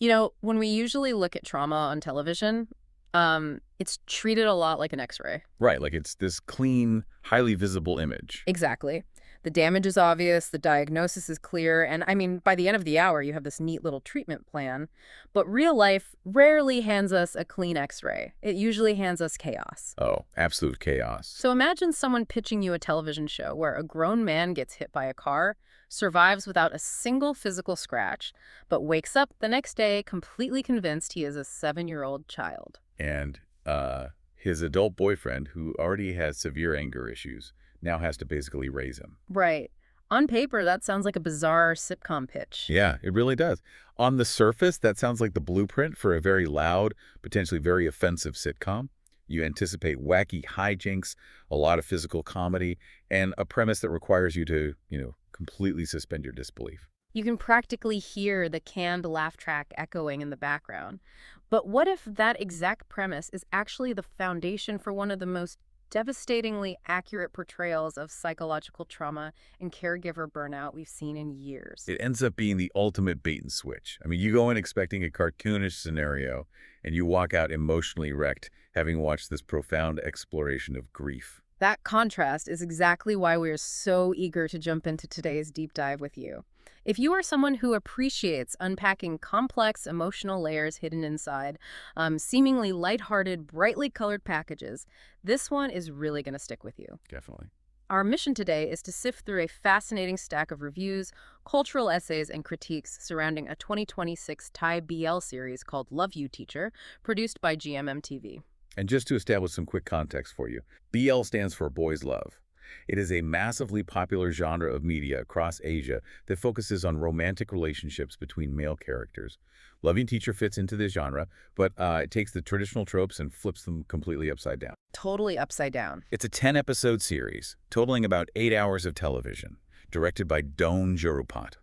When we usually look at trauma on television, it's treated a lot like an X-ray. Right, like it's this clean, highly visible image. Exactly. The damage is obvious, the diagnosis is clear, and I mean, by the end of the hour, you have this neat little treatment plan. But real life rarely hands us a clean X-ray. It usually hands us chaos. Oh, absolute chaos. So imagine someone pitching you a television show where a grown man gets hit by a car, survives without a single physical scratch, but wakes up the next day completely convinced he is a 7-year-old child. And his adult boyfriend, who already has severe anger issues, now has to basically raise him. Right. On paper, that sounds like a bizarre sitcom pitch. Yeah, it really does. On the surface, that sounds like the blueprint for a very loud, potentially very offensive sitcom. You anticipate wacky hijinks, a lot of physical comedy, and a premise that requires you to, completely suspend your disbelief. You can practically hear the canned laugh track echoing in the background. But what if that exact premise is actually the foundation for one of the most devastatingly accurate portrayals of psychological trauma and caregiver burnout we've seen in years? It ends up being the ultimate bait and switch. I mean, you go in expecting a cartoonish scenario, and you walk out emotionally wrecked, having watched this profound exploration of grief. That contrast is exactly why we are so eager to jump into today's deep dive with you. If you are someone who appreciates unpacking complex emotional layers hidden inside seemingly lighthearted, brightly colored packages, this one is really going to stick with you. Definitely. Our mission today is to sift through a fascinating stack of reviews, cultural essays, and critiques surrounding a 2026 Thai BL series called Love You Teacher, produced by GMMTV. And just to establish some quick context for you, BL stands for Boys Love. It is a massively popular genre of media across Asia that focuses on romantic relationships between male characters. Love You Teacher fits into this genre, but it takes the traditional tropes and flips them completely upside down. Totally upside down. It's a 10-episode series, totaling about 8 hours of television, directed by Don Jurupat.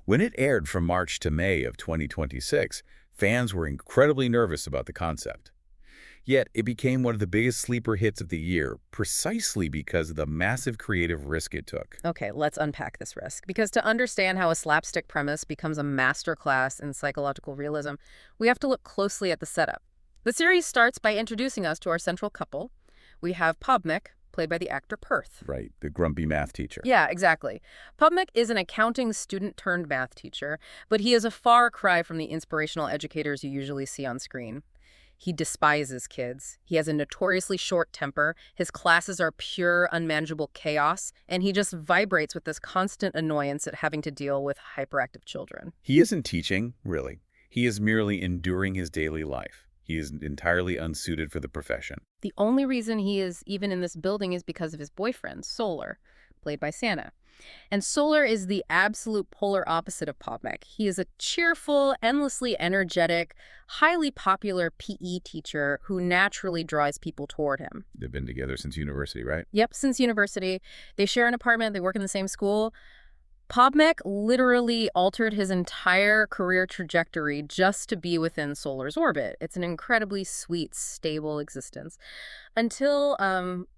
When it aired from March to May of 2026, fans were incredibly nervous about the concept. Yet, it became one of the biggest sleeper hits of the year, precisely because of the massive creative risk it took. Okay, let's unpack this risk. Because to understand how a slapstick premise becomes a masterclass in psychological realism, we have to look closely at the setup. The series starts by introducing us to our central couple. We have Pobmek, played by the actor Perth. Right, the grumpy math teacher. Yeah, exactly. Pobmek is an accounting student-turned-math teacher, but he is a far cry from the inspirational educators you usually see on screen. He despises kids. He has a notoriously short temper. His classes are pure, unmanageable chaos, and he just vibrates with this constant annoyance at having to deal with hyperactive children. He isn't teaching, really. He is merely enduring his daily life. He is entirely unsuited for the profession. The only reason he is even in this building is because of his boyfriend, Solar, played by Sana. And Solar is the absolute polar opposite of Pobmek. He is a cheerful, endlessly energetic, highly popular PE teacher who naturally draws people toward him. They've been together since university, right? Yep, since university. They share an apartment, they work in the same school. Pobmek literally altered his entire career trajectory just to be within Solar's orbit. It's an incredibly sweet, stable existence. Until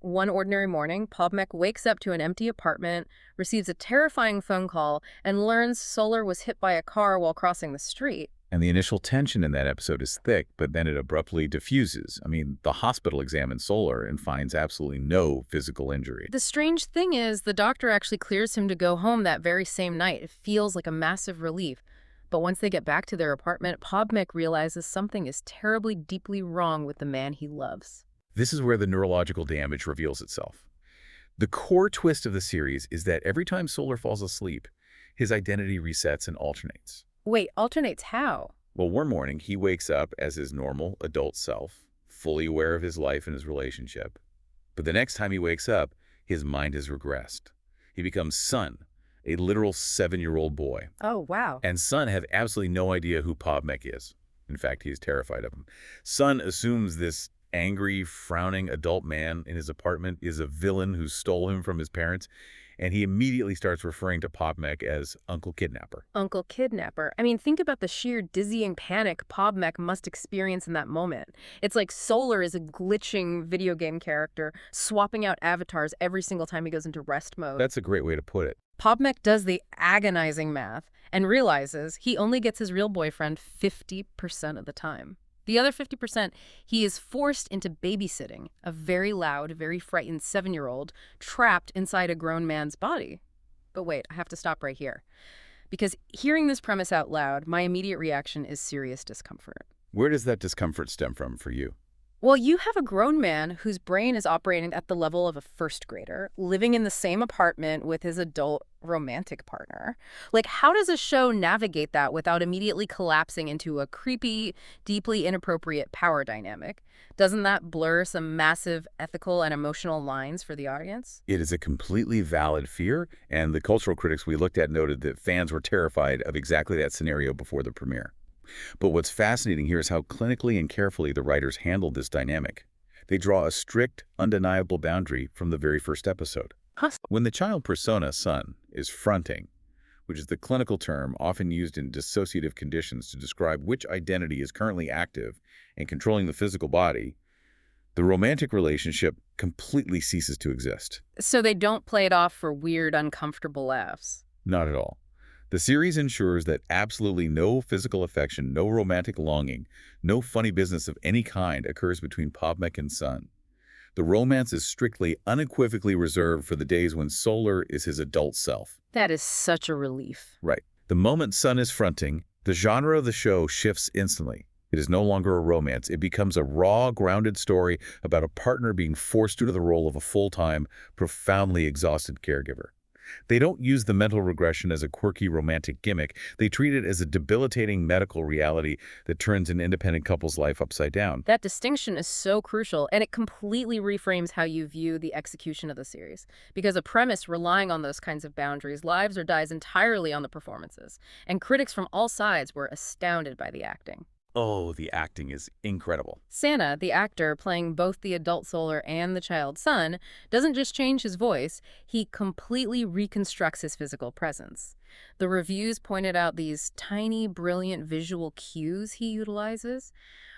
one ordinary morning, Pobmek wakes up to an empty apartment, receives a terrifying phone call, and learns Solar was hit by a car while crossing the street. And the initial tension in that episode is thick, but then it abruptly diffuses. I mean, the hospital examines Solar and finds absolutely no physical injury. The strange thing is, the doctor actually clears him to go home that very same night. It feels like a massive relief. But once they get back to their apartment, Pobmek realizes something is terribly, deeply wrong with the man he loves. This is where the neurological damage reveals itself. The core twist of the series is that every time Solar falls asleep, his identity resets and alternates. Wait, alternates how? Well, one morning, he wakes up as his normal adult self, fully aware of his life and his relationship. But the next time he wakes up, his mind has regressed. He becomes Sun, a literal 7-year-old boy. Oh, wow. And Sun had absolutely no idea who Pobmek is. In fact, he is terrified of him. Sun assumes this angry, frowning adult man in his apartment is a villain who stole him from his parents, and he immediately starts referring to Pobmek as Uncle Kidnapper. Uncle Kidnapper. I mean, think about the sheer dizzying panic Pobmek must experience in that moment. It's like Solar is a glitching video game character, swapping out avatars every single time he goes into rest mode. That's a great way to put it. Pobmek does the agonizing math and realizes he only gets his real boyfriend 50% of the time. The other 50%, he is forced into babysitting a very loud, very frightened 7-year-old trapped inside a grown man's body. But wait, I have to stop right here. Because hearing this premise out loud, my immediate reaction is serious discomfort. Where does that discomfort stem from for you? Well, you have a grown man whose brain is operating at the level of a first grader, living in the same apartment with his adult romantic partner. Like, how does a show navigate that without immediately collapsing into a creepy, deeply inappropriate power dynamic? Doesn't that blur some massive ethical and emotional lines for the audience? It is a completely valid fear, and the cultural critics we looked at noted that fans were terrified of exactly that scenario before the premiere. But what's fascinating here is how clinically and carefully the writers handled this dynamic. They draw a strict, undeniable boundary from the very first episode. Huh. When the child persona, son, is fronting, which is the clinical term often used in dissociative conditions to describe which identity is currently active and controlling the physical body, the romantic relationship completely ceases to exist. So they don't play it off for weird, uncomfortable laughs. Not at all. The series ensures that absolutely no physical affection, no romantic longing, no funny business of any kind occurs between Pobmek and Sun. The romance is strictly, unequivocally reserved for the days when Solar is his adult self. That is such a relief. Right. The moment Sun is fronting, the genre of the show shifts instantly. It is no longer a romance. It becomes a raw, grounded story about a partner being forced into the role of a full-time, profoundly exhausted caregiver. They don't use the mental regression as a quirky romantic gimmick. They treat it as a debilitating medical reality that turns an independent couple's life upside down. That distinction is so crucial, and it completely reframes how you view the execution of the series. Because a premise relying on those kinds of boundaries lives or dies entirely on the performances. And critics from all sides were astounded by the acting. Oh, the acting is incredible. Santa, the actor playing both the adult Solar and the child Sun, doesn't just change his voice, he completely reconstructs his physical presence. The reviews pointed out these tiny, brilliant visual cues he utilizes.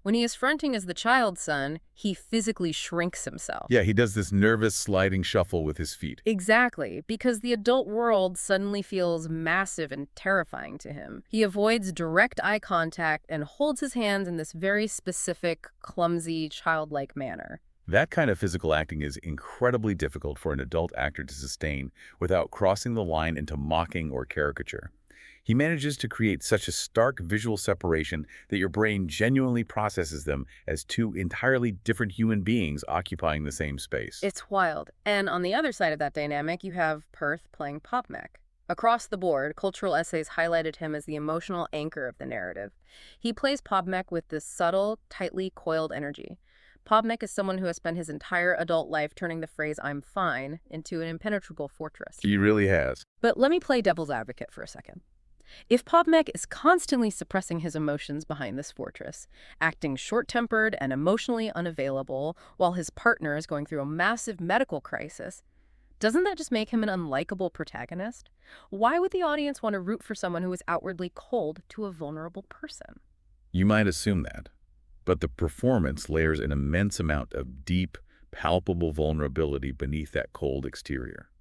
When he is fronting as the child Sun, he physically shrinks himself. Yeah, he does this nervous sliding shuffle with his feet. Exactly, because the adult world suddenly feels massive and terrifying to him. He avoids direct eye contact and holds his hands in this very specific, clumsy, childlike manner. That kind of physical acting is incredibly difficult for an adult actor to sustain without crossing the line into mocking or caricature. He manages to create such a stark visual separation that your brain genuinely processes them as two entirely different human beings occupying the same space. It's wild. And on the other side of that dynamic, you have Perth playing Pobmek. Across the board, cultural essays highlighted him as the emotional anchor of the narrative. He plays Pobmek with this subtle, tightly coiled energy. Pobmek is someone who has spent his entire adult life turning the phrase "I'm fine" into an impenetrable fortress. He really has. But let me play devil's advocate for a second. If Pobmek is constantly suppressing his emotions behind this fortress, acting short-tempered and emotionally unavailable while his partner is going through a massive medical crisis, doesn't that just make him an unlikable protagonist? Why would the audience want to root for someone who is outwardly cold to a vulnerable person? You might assume that, but the performance layers an immense amount of deep, palpable vulnerability beneath that cold exterior.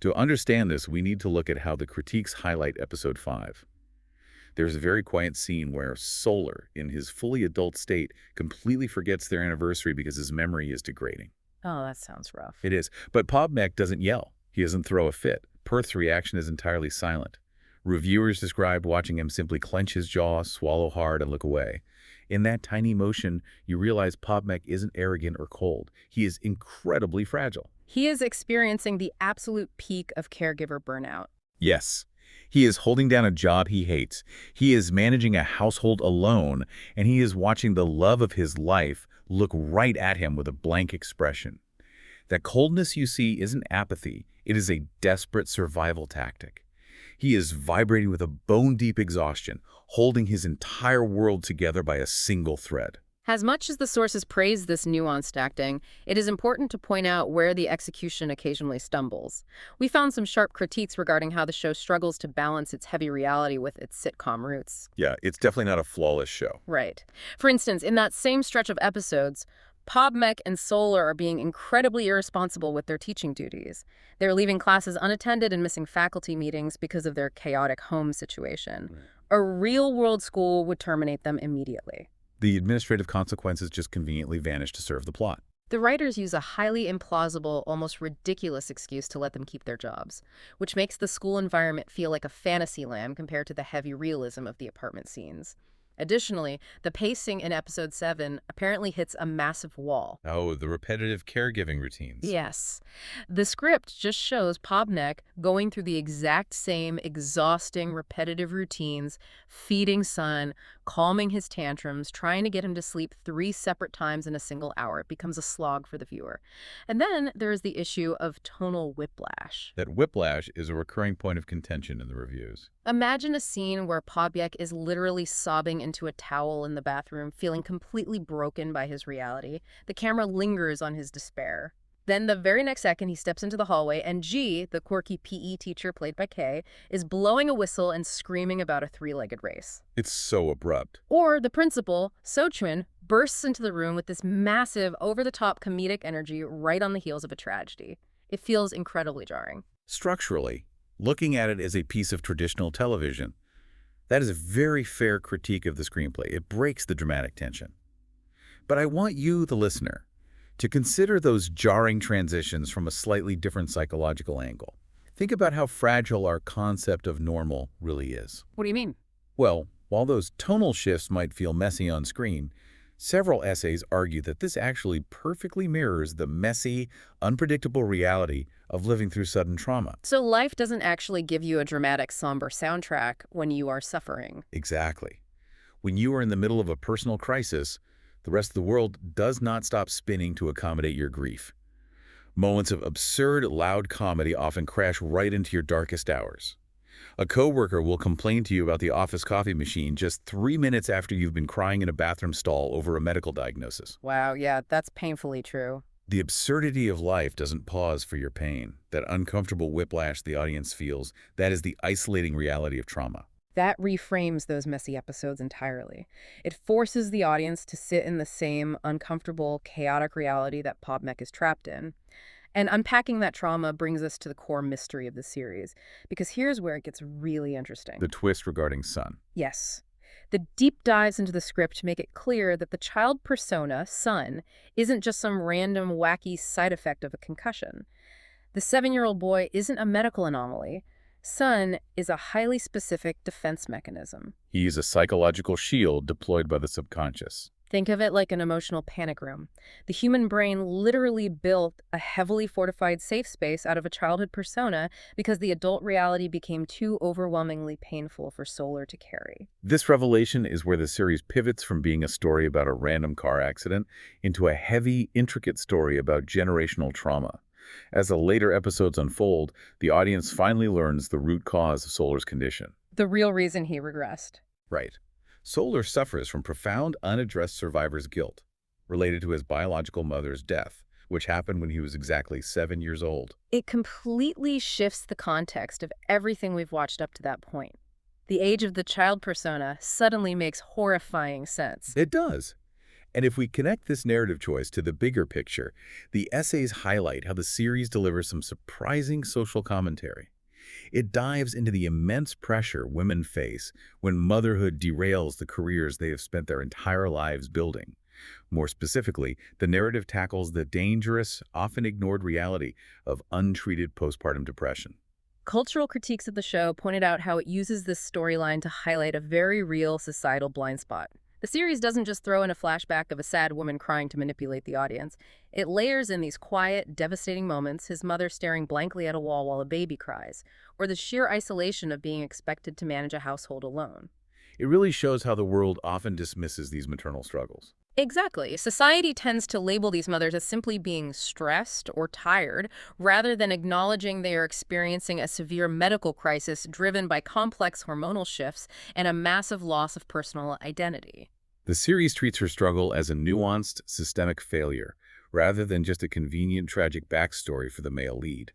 To understand this, we need to look at how the critiques highlight episode 5. There's a very quiet scene where Solar, in his fully adult state, completely forgets their anniversary because his memory is degrading. Oh, that sounds rough. It is. But Pobmek doesn't yell. He doesn't throw a fit. Perth's reaction is entirely silent. Reviewers described watching him simply clench his jaw, swallow hard, and look away. In that tiny motion, you realize Pobmek isn't arrogant or cold. He is incredibly fragile. He is experiencing the absolute peak of caregiver burnout. Yes. He is holding down a job he hates. He is managing a household alone, and he is watching the love of his life look right at him with a blank expression. That coldness you see isn't apathy. It is a desperate survival tactic. He is vibrating with a bone-deep exhaustion, holding his entire world together by a single thread. As much as the sources praise this nuanced acting, it is important to point out where the execution occasionally stumbles. We found some sharp critiques regarding how the show struggles to balance its heavy reality with its sitcom roots. Yeah, it's definitely not a flawless show. Right. For instance, in that same stretch of episodes, Pobmek and Solar are being incredibly irresponsible with their teaching duties. They're leaving classes unattended and missing faculty meetings because of their chaotic home situation. Right. A real-world school would terminate them immediately. The administrative consequences just conveniently vanish to serve the plot. The writers use a highly implausible, almost ridiculous excuse to let them keep their jobs, which makes the school environment feel like a fantasy land compared to the heavy realism of the apartment scenes. Additionally, the pacing in episode 7 apparently hits a massive wall. Oh, the repetitive caregiving routines. Yes. The script just shows Pobnek going through the exact same exhausting, repetitive routines, feeding Son, calming his tantrums, trying to get him to sleep 3 separate times in a single hour. It becomes a slog for the viewer. And then there is the issue of tonal whiplash. That whiplash is a recurring point of contention in the reviews. Imagine a scene where Pobnek is literally sobbing into a towel in the bathroom, feeling completely broken by his reality. The camera lingers on his despair. Then the very next second, he steps into the hallway, and G, the quirky PE teacher played by K, is blowing a whistle and screaming about a 3-legged race. It's so abrupt. Or the principal, Sochun, bursts into the room with this massive, over-the-top comedic energy right on the heels of a tragedy. It feels incredibly jarring. Structurally, looking at it as a piece of traditional television, that is a very fair critique of the screenplay. It breaks the dramatic tension. But I want you, the listener, to consider those jarring transitions from a slightly different psychological angle. Think about how fragile our concept of normal really is. What do you mean? Well, while those tonal shifts might feel messy on screen, several essays argue that this actually perfectly mirrors the messy, unpredictable reality of living through sudden trauma. So life doesn't actually give you a dramatic, somber soundtrack when you are suffering. Exactly. When you are in the middle of a personal crisis, the rest of the world does not stop spinning to accommodate your grief. Moments of absurd, loud comedy often crash right into your darkest hours. A coworker will complain to you about the office coffee machine just 3 minutes after you've been crying in a bathroom stall over a medical diagnosis. Wow, yeah, that's painfully true. The absurdity of life doesn't pause for your pain. That uncomfortable whiplash the audience feels, that is the isolating reality of trauma. That reframes those messy episodes entirely. It forces the audience to sit in the same uncomfortable, chaotic reality that Pobnek is trapped in. And unpacking that trauma brings us to the core mystery of the series, because here's where it gets really interesting. The twist regarding Son. Yes. The deep dives into the script make it clear that the child persona, Son, isn't just some random, wacky side effect of a concussion. The 7-year-old boy isn't a medical anomaly. Son is a highly specific defense mechanism. He is a psychological shield deployed by the subconscious. Think of it like an emotional panic room. The human brain literally built a heavily fortified safe space out of a childhood persona because the adult reality became too overwhelmingly painful for Solar to carry. This revelation is where the series pivots from being a story about a random car accident into a heavy, intricate story about generational trauma. As the later episodes unfold, the audience finally learns the root cause of Solar's condition. The real reason he regressed. Right. Solar suffers from profound, unaddressed survivor's guilt related to his biological mother's death, which happened when he was exactly 7 years old. It completely shifts the context of everything we've watched up to that point. The age of the child persona suddenly makes horrifying sense. It does. And if we connect this narrative choice to the bigger picture, the essays highlight how the series delivers some surprising social commentary. It dives into the immense pressure women face when motherhood derails the careers they have spent their entire lives building. More specifically, the narrative tackles the dangerous, often ignored reality of untreated postpartum depression. Cultural critiques of the show pointed out how it uses this storyline to highlight a very real societal blind spot. The series doesn't just throw in a flashback of a sad woman crying to manipulate the audience. It layers in these quiet, devastating moments, his mother staring blankly at a wall while a baby cries, or the sheer isolation of being expected to manage a household alone. It really shows how the world often dismisses these maternal struggles. Exactly. Society tends to label these mothers as simply being stressed or tired, rather than acknowledging they are experiencing a severe medical crisis driven by complex hormonal shifts and a massive loss of personal identity. The series treats her struggle as a nuanced, systemic failure, rather than just a convenient, tragic backstory for the male lead.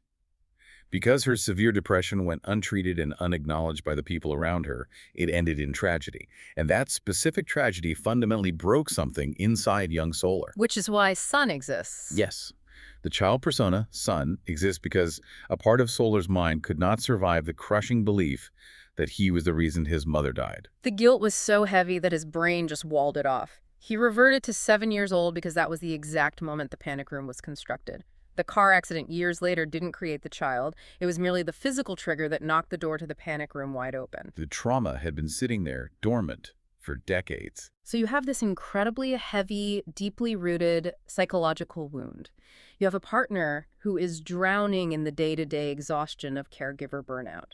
Because her severe depression went untreated and unacknowledged by the people around her, it ended in tragedy. And that specific tragedy fundamentally broke something inside young Solar. Which is why Sun exists. Yes, the child persona, Sun, exists because a part of Solar's mind could not survive the crushing belief that he was the reason his mother died. The guilt was so heavy that his brain just walled it off. He reverted to 7 years old because that was the exact moment the panic room was constructed. The car accident years later didn't create the child. It was merely the physical trigger that knocked the door to the panic room wide open. The trauma had been sitting there, dormant, for decades. So you have this incredibly heavy, deeply rooted psychological wound. You have a partner who is drowning in the day-to-day exhaustion of caregiver burnout.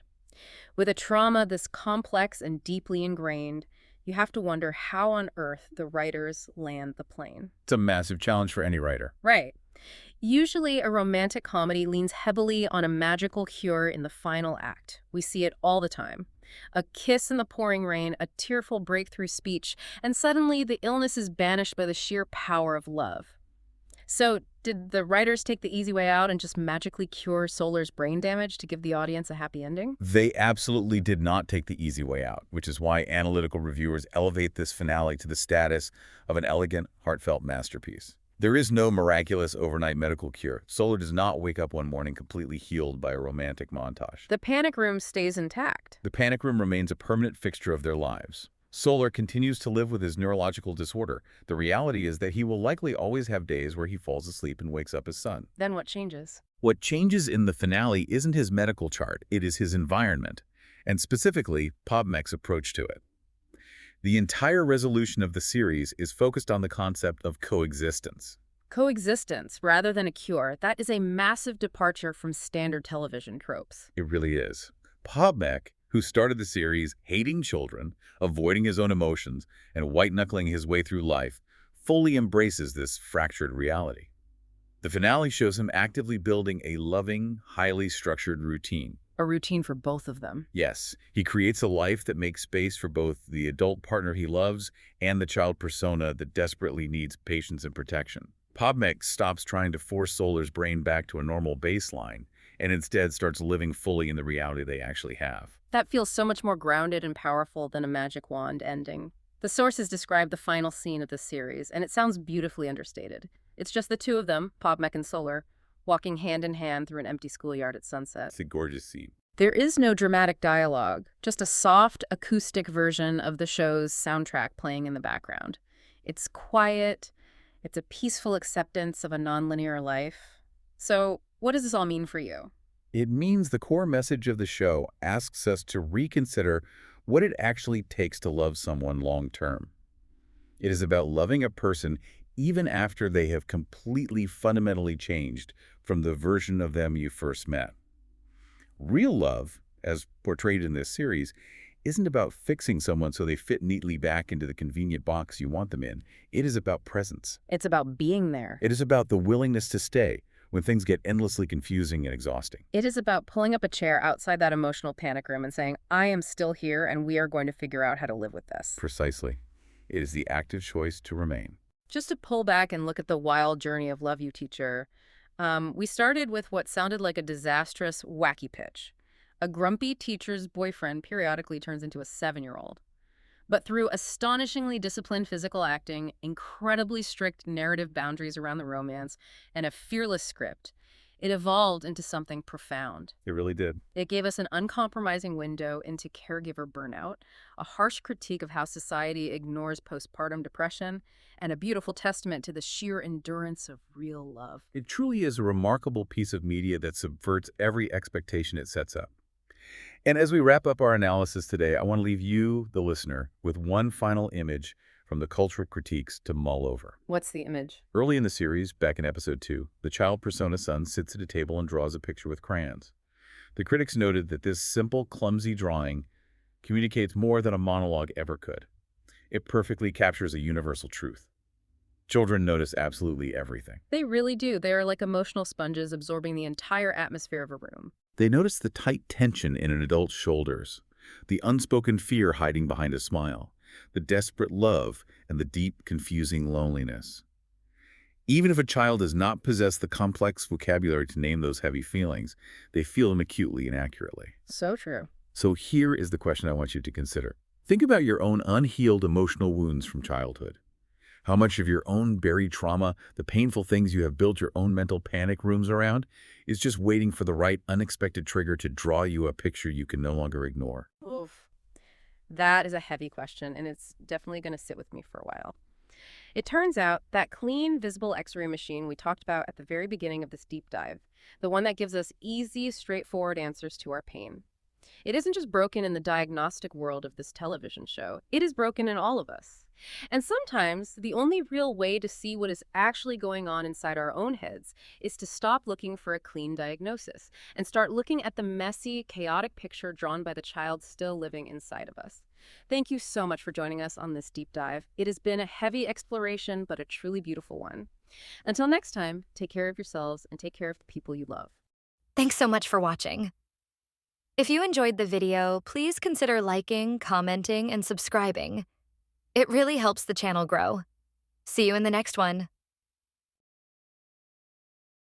With a trauma this complex and deeply ingrained, you have to wonder how on earth the writers land the plane. It's a massive challenge for any writer. Right. Usually, a romantic comedy leans heavily on a magical cure in the final act. We see it all the time. A kiss in the pouring rain, a tearful breakthrough speech, and suddenly the illness is banished by the sheer power of love. So, did the writers take the easy way out and just magically cure Solar's brain damage to give the audience a happy ending? They absolutely did not take the easy way out, which is why analytical reviewers elevate this finale to the status of an elegant, heartfelt masterpiece. There is no miraculous overnight medical cure. Solar does not wake up one morning completely healed by a romantic montage. The panic room stays intact. The panic room remains a permanent fixture of their lives. Solar continues to live with his neurological disorder. The reality is that he will likely always have days where he falls asleep and wakes up as Sun. Then what changes? What changes in the finale isn't his medical chart, it is his environment, and specifically, Pobmek's approach to it. The entire resolution of the series is focused on the concept of coexistence. Coexistence, rather than a cure, that is a massive departure from standard television tropes. It really is. Pobmek, who started the series hating children, avoiding his own emotions, and white-knuckling his way through life, fully embraces this fractured reality. The finale shows him actively building a loving, highly structured routine. A routine for both of them. Yes, he creates a life that makes space for both the adult partner he loves and the child persona that desperately needs patience and protection. Pobmek stops trying to force Solar's brain back to a normal baseline and instead starts living fully in the reality they actually have. That feels so much more grounded and powerful than a magic wand ending. The sources describe the final scene of the series, and it sounds beautifully understated. It's just the two of them, Pobmek and Solar, walking hand in hand through an empty schoolyard at sunset. It's a gorgeous scene. There is no dramatic dialogue, just a soft, acoustic version of the show's soundtrack playing in the background. It's quiet, it's a peaceful acceptance of a nonlinear life. So, what does this all mean for you? It means the core message of the show asks us to reconsider what it actually takes to love someone long-term. It is about loving a person even after they have completely fundamentally changed from the version of them you first met. Real love, as portrayed in this series, isn't about fixing someone so they fit neatly back into the convenient box you want them in. It is about presence. It's about being there. It is about the willingness to stay when things get endlessly confusing and exhausting. It is about pulling up a chair outside that emotional panic room and saying, I am still here and we are going to figure out how to live with this. Precisely. It is the active choice to remain. Just to pull back and look at the wild journey of Love You, Teacher, we started with what sounded like a disastrous, wacky pitch. A grumpy teacher's boyfriend periodically turns into a 7-year-old. But through astonishingly disciplined physical acting, incredibly strict narrative boundaries around the romance, and a fearless script, it evolved into something profound. It really did. It gave us an uncompromising window into caregiver burnout, a harsh critique of how society ignores postpartum depression, and a beautiful testament to the sheer endurance of real love. It truly is a remarkable piece of media that subverts every expectation it sets up. And as we wrap up our analysis today, I want to leave you, the listener, with one final image from the cultural critiques to mull over. What's the image? Early in the series, back in episode 2, the child persona Sun sits at a table and draws a picture with crayons. The critics noted that this simple, clumsy drawing communicates more than a monologue ever could. It perfectly captures a universal truth. Children notice absolutely everything. They really do. They are like emotional sponges absorbing the entire atmosphere of a room. They notice the tight tension in an adult's shoulders, the unspoken fear hiding behind a smile, the desperate love, and the deep, confusing loneliness. Even if a child does not possess the complex vocabulary to name those heavy feelings, they feel them acutely and accurately. So true. So here is the question I want you to consider. Think about your own unhealed emotional wounds from childhood. How much of your own buried trauma, the painful things you have built your own mental panic rooms around, is just waiting for the right unexpected trigger to draw you a picture you can no longer ignore? Oof. That is a heavy question, and it's definitely going to sit with me for a while. It turns out that clean, visible X-ray machine we talked about at the very beginning of this deep dive, the one that gives us easy, straightforward answers to our pain. It isn't just broken in the diagnostic world of this television show. It is broken in all of us. And sometimes the only real way to see what is actually going on inside our own heads is to stop looking for a clean diagnosis and start looking at the messy, chaotic picture drawn by the child still living inside of us. Thank you so much for joining us on this deep dive. It has been a heavy exploration, but a truly beautiful one. Until next time, take care of yourselves and take care of the people you love. Thanks so much for watching. If you enjoyed the video, please consider liking, commenting, and subscribing. It really helps the channel grow. See you in the next one.